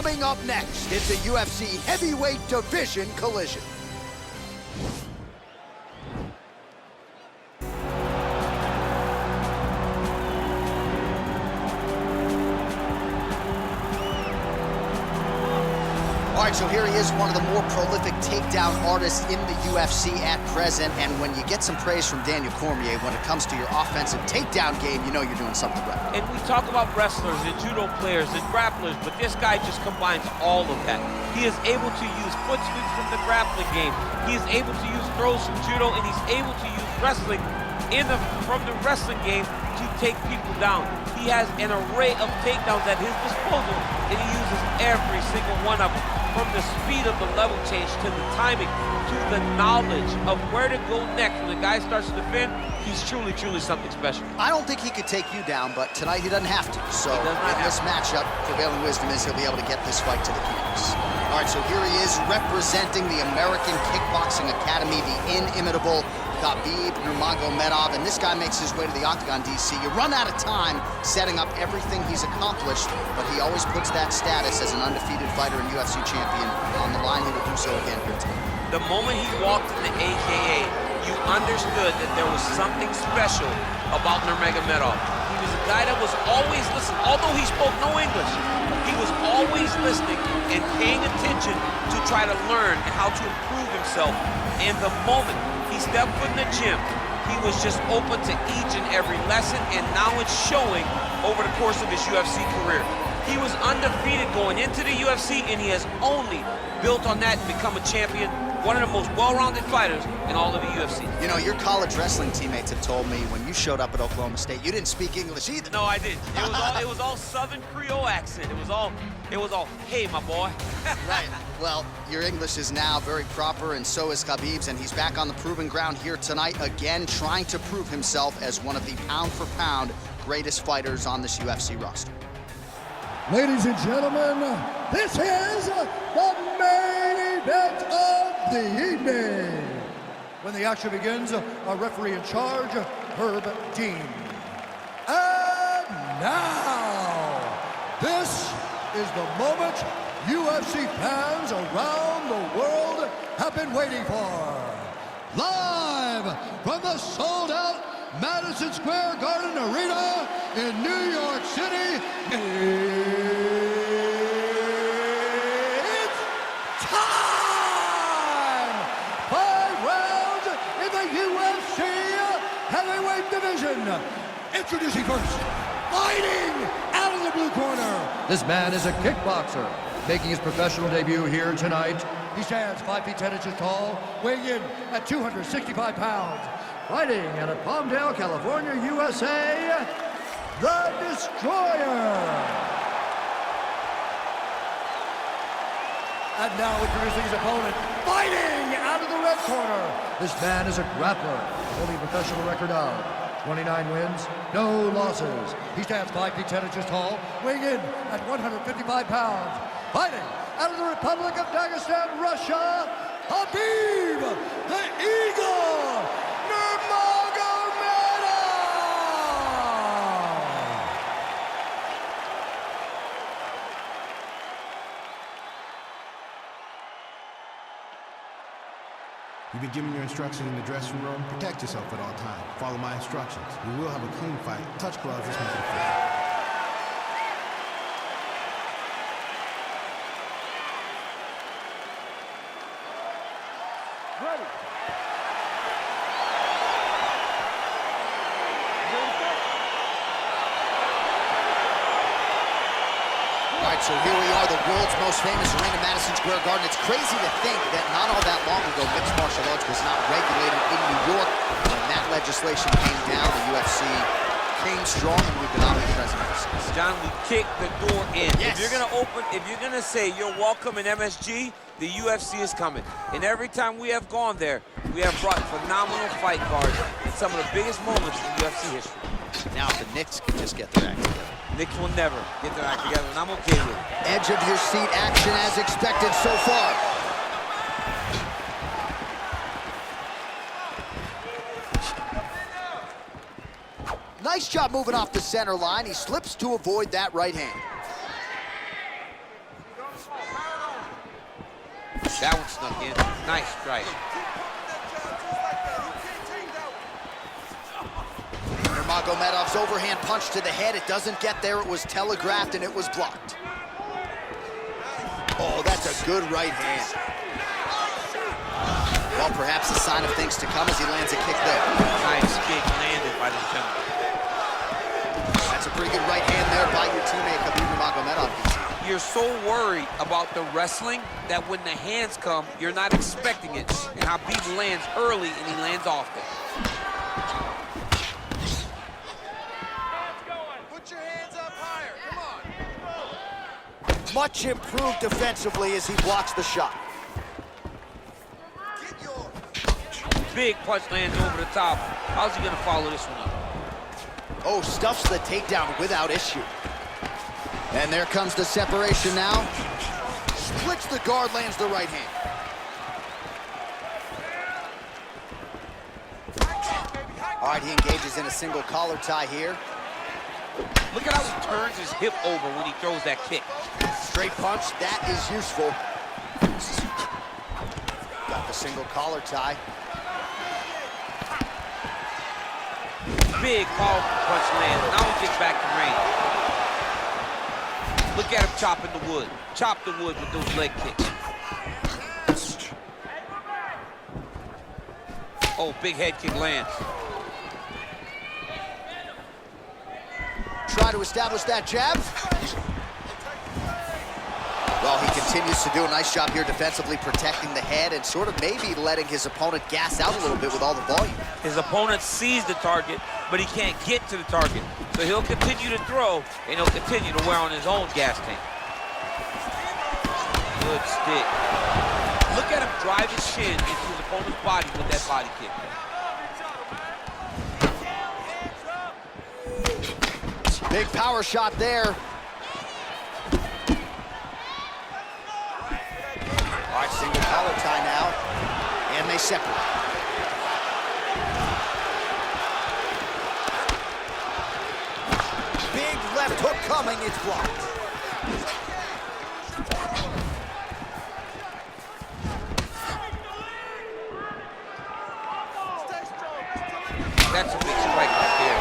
Coming up next, it's a UFC heavyweight division collision. All right, so here he is, one of the more prolific takedown artists in the UFC at present. And when you get some praise from Daniel Cormier when it comes to your offensive takedown game, you know you're doing something right. And we talk about wrestlers and judo players and grapplers, but this guy just combines all of that. He is able to use foot sweeps from the grappling game. He is able to use throws from judo, and he's able to use wrestling from the wrestling game to take people down. He has an array of takedowns at his disposal, and he uses every single one of them. From the speed of the level change to the timing to the knowledge of where to go next when the guy starts to defend, he's truly, truly something special. I don't think he could take you down, but tonight he doesn't have to. So in this matchup, prevailing wisdom is he'll be able to get this fight to the canvas. All right, so here he is representing the American Kickboxing Academy, the inimitable Khabib Nurmagomedov, and this guy makes his way to the Octagon, DC. You run out of time setting up everything he's accomplished, but he always puts that status as an undefeated fighter and UFC champion on the line. He will do so again here tonight. The moment he walked in the AKA, you understood that there was something special about Nurmagomedov. He was a guy that was always listening. Although he spoke no English, he was always listening and paying attention to try to learn how to improve himself. And the moment he stepped foot in the gym, he was just open to each and every lesson, and now it's showing over the course of his UFC career. He was undefeated going into the UFC, and he has only built on that and become a champion, one of the most well-rounded fighters in all of the UFC. You know, your college wrestling teammates have told me when you showed up at Oklahoma State, you didn't speak English either. No, I didn't. It was all Southern Creole accent. It was all, hey, my boy. Right. Well, your English is now very proper, and so is Khabib's, and he's back on the proving ground here tonight again, trying to prove himself as one of the pound-for-pound greatest fighters on this UFC roster. Ladies and gentlemen, this is the main event of the evening. When the action begins, our referee in charge, Herb Dean. And now, this is the moment UFC fans around the world have been waiting for. Live from the sold-out Madison Square Garden Arena in New York City, it's time! 5 rounds in the UFC heavyweight division. Introducing first, fighting out of the blue corner. This man is a kickboxer, making his professional debut here tonight. He stands 5 feet 10 inches tall, weighing in at 265 pounds. Fighting out of Palmdale, California, USA, the Destroyer. And now introducing his opponent, fighting out of the red corner. This man is a grappler, holding a professional record of 29 wins, no losses. He stands 5 feet 10 inches tall, weighing in at 155 pounds. Fighting out of the Republic of Dagestan, Russia, Khabib the Eagle Nurmagomedov! You've been given your instructions in the dressing room. Protect yourself at all times. Follow my instructions. We will have a clean fight. Touch gloves, let's make it official. Ready. All right, so here we are, the world's most famous arena, Madison Square Garden. It's crazy to think that not all that long ago, mixed martial arts was not regulated in New York. When that legislation came down, the UFC came strong, and we've been on the president since. John, we kicked the door in. Yes. If you're gonna say you're welcome in MSG, the UFC is coming. And every time we have gone there, we have brought phenomenal fight cards and some of the biggest moments in UFC history. Now, if the Knicks can just get their act together. Knicks will never get their act together, and I'm okay with it. Edge of your seat action as expected so far. Nice job moving off the center line. He slips to avoid that right hand. That one snuck in. Nice strike. Nurmagomedov's overhand punch to the head. It doesn't get there. It was telegraphed and it was blocked. Oh, that's a good right hand. Well, perhaps a sign of things to come as he lands a kick there. Nice kick landed by the gentleman. That's a pretty good right hand there by your teammate, Khabib Nurmagomedov. You're so worried about the wrestling that when the hands come, you're not expecting it. And Khabib lands early and he lands often. Put your hands up higher, come on. Much improved defensively as he blocks the shot. Get yours. Big punch lands over the top. How's he gonna follow this one up? Oh, stuffs the takedown without issue. And there comes the separation now. Splits the guard, lands the right hand. All right, he engages in a single collar tie here. Look at how he turns his hip over when he throws that kick. Straight punch, that is useful. Got the single collar tie. Big, powerful punch lands. Now he gets back to range. Look at him chopping the wood. Chop the wood with those leg kicks. Oh, big head kick lands. Try to establish that jab. Well, he continues to do a nice job here defensively protecting the head and sort of maybe letting his opponent gas out a little bit with all the volume. His opponent sees the target, but he can't get to the target. So he'll continue to throw, and he'll continue to wear on his own gas tank. Good stick. Look at him drive his shin into his opponent's body with that body kick. Big power shot there. All right, single collar tie now, and they separate. Big left hook coming, it's blocked. That's a big strike right there.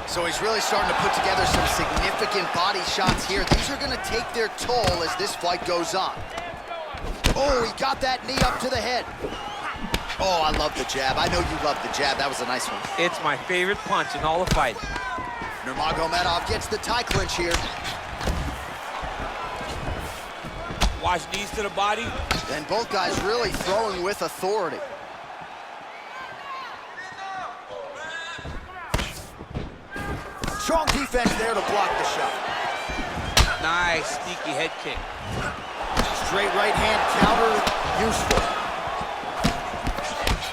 So he's really starting to put together some significant body shots here. These are gonna take their toll as this fight goes on. Oh, he got that knee up to the head. Oh, I love the jab. I know you love the jab. That was a nice one. It's my favorite punch in all the fight. Nurmagomedov gets the tie clinch here. Watch knees to the body. And both guys really throwing with authority. Strong defense there to block the shot. Nice, sneaky head kick. Straight right hand counter, useful.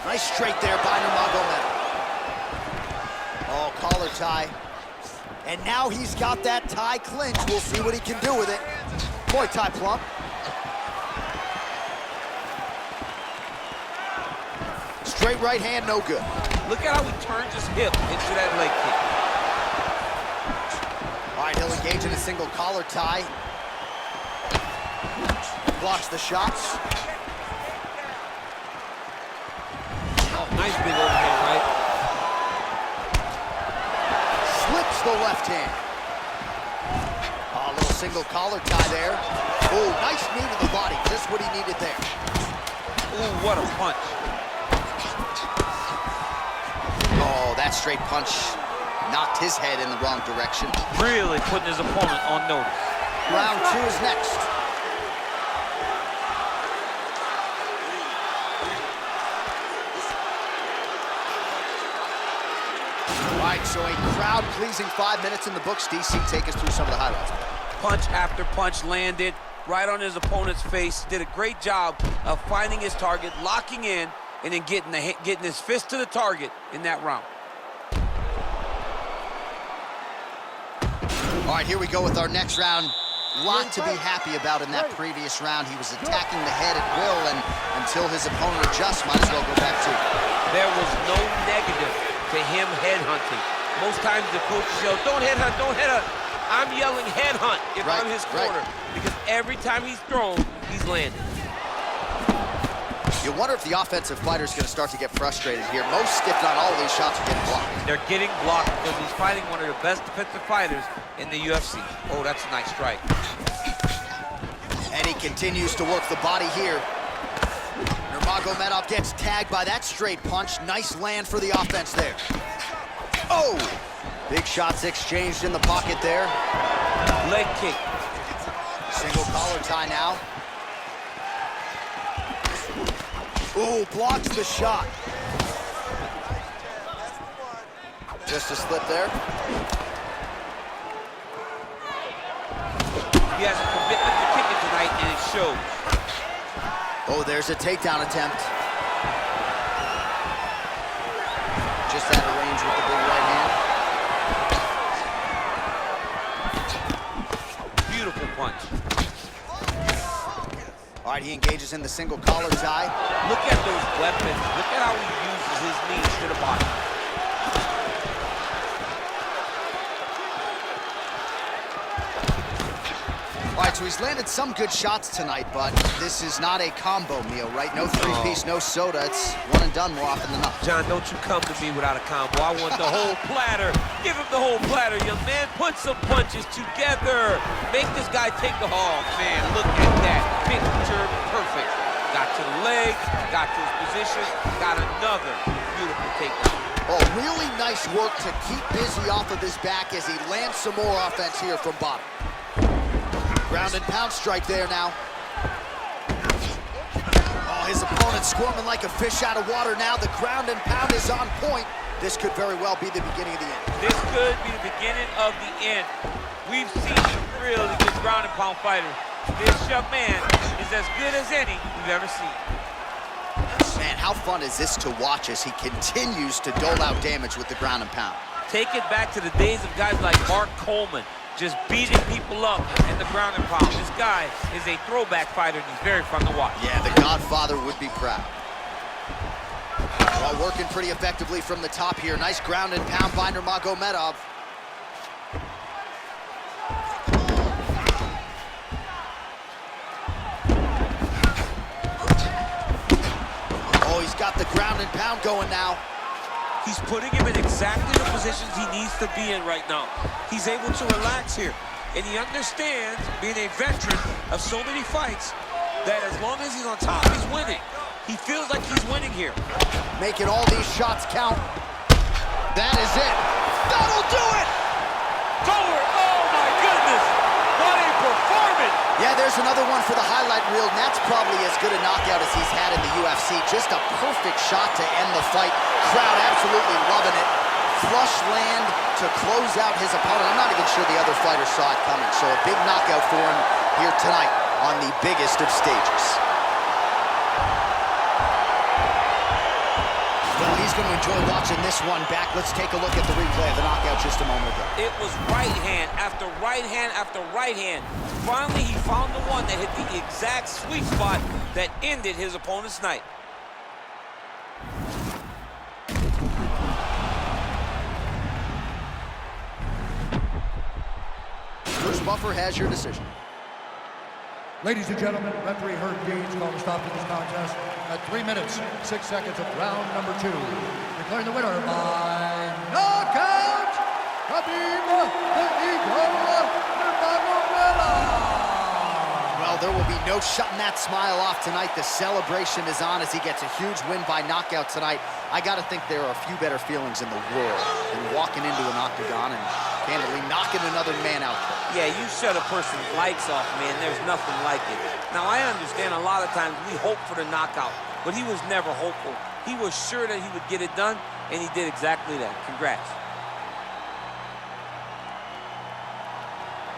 Nice straight there by Nurmagomedov. Oh, collar tie. And now he's got that tie clinch. We'll see what he can do with it. Muay Thai plump. Straight right hand, no good. Look at how he turns his hip into that leg kick. All right, he'll engage in a single collar tie. Blocks the shots. Oh, nice big overhand right. Slips the left hand. Oh, a little single collar tie there. Oh, nice knee to the body. Just what he needed there. Ooh, what a punch. Oh, that straight punch knocked his head in the wrong direction. Really putting his opponent on notice. Round 2 is next. All right, so a crowd-pleasing 5 minutes in the books. DC, take us through some of the highlights. Punch after punch landed right on his opponent's face. Did a great job of finding his target, locking in, and then getting his fist to the target in that round. All right, here we go with our next round. Lot to be happy about in that previous round. He was attacking the head at will, and until his opponent adjusts, might as well go back to it. There was no negative to him headhunting. Most times the coaches yell, don't headhunt, don't headhunt. I'm yelling headhunt if I'm his corner, because every time he's thrown, he's landed. You wonder if the offensive fighter is going to start to get frustrated here. Most, if not all, of these shots are getting blocked. They're getting blocked because he's fighting one of the best defensive fighters in the UFC. Oh, that's a nice strike. And he continues to work the body here. Nurmagomedov gets tagged by that straight punch. Nice land for the offense there. Oh! Big shots exchanged in the pocket there. Leg kick. Single collar tie now. Ooh, blocks the shot. Just a slip there. He has a commitment to kicking tonight, and it shows. Oh, there's a takedown attempt. Just out of range with the big right hand. Beautiful punch. All right, he engages in the single collar tie. Look at those weapons. Look at how he uses his knees to the body. All right, so he's landed some good shots tonight, but this is not a combo meal, right? No three-piece, no soda. It's one and done more often than not. John, don't you come to me without a combo. I want the whole platter. Give him the whole platter, young man. Put some punches together. Make this guy take the hall. Man, look at that. Picture perfect. Got to the leg, got to his position, got another beautiful takedown. Oh, really nice work to keep busy off of his back as he lands some more offense here from bottom. Ground and pound strike there now. Oh, his opponent squirming like a fish out of water now. The ground and pound is on point. This could very well be the beginning of the end. This could be the beginning of the end. We've seen some really good ground and pound fighters. This young man is as good as any we've ever seen. Man, how fun is this to watch as he continues to dole out damage with the ground and pound? Take it back to the days of guys like Mark Coleman, just beating people up in the ground and pound. This guy is a throwback fighter, and he's very fun to watch. Yeah, the Godfather would be proud. Well, working pretty effectively from the top here. Nice ground and pound by Nurmagomedov. Oh, he's got the ground and pound going now. He's putting him in exactly the positions he needs to be in right now. He's able to relax here. And he understands, being a veteran of so many fights, that as long as he's on top, he's winning. He feels like he's winning here. Making all these shots count. That is it. That'll do it! Forward! Oh, my goodness! What a performance! Yeah, there's another one for the highlight reel, and that's probably as good a knockout as he's had in the UFC. Just a perfect shot to end the fight. Crowd absolutely loving it. Flush land to close out his opponent. I'm not even sure the other fighter saw it coming, so a big knockout for him here tonight on the biggest of stages. Well, he's going to enjoy watching this one back. Let's take a look at the replay of the knockout just a moment ago. It was right hand after right hand after right hand. Finally, he found the one that hit the exact sweet spot that ended his opponent's night. Bruce Buffer has your decision. Ladies and gentlemen, referee Herb Dean's called to stop to this contest at 3 minutes, 6 seconds of round number 2. Declaring the winner by knockout, Khabib Nurmagomedov. Well, there will be no shutting that smile off tonight. The celebration is on as he gets a huge win by knockout tonight. I got to think there are a few better feelings in the world than walking into an octagon and candidly knocking another man out. Yeah, you shut a person's lights off, man. There's nothing like it. Now, I understand a lot of times we hope for the knockout, but he was never hopeful. He was sure that he would get it done, and he did exactly that. Congrats.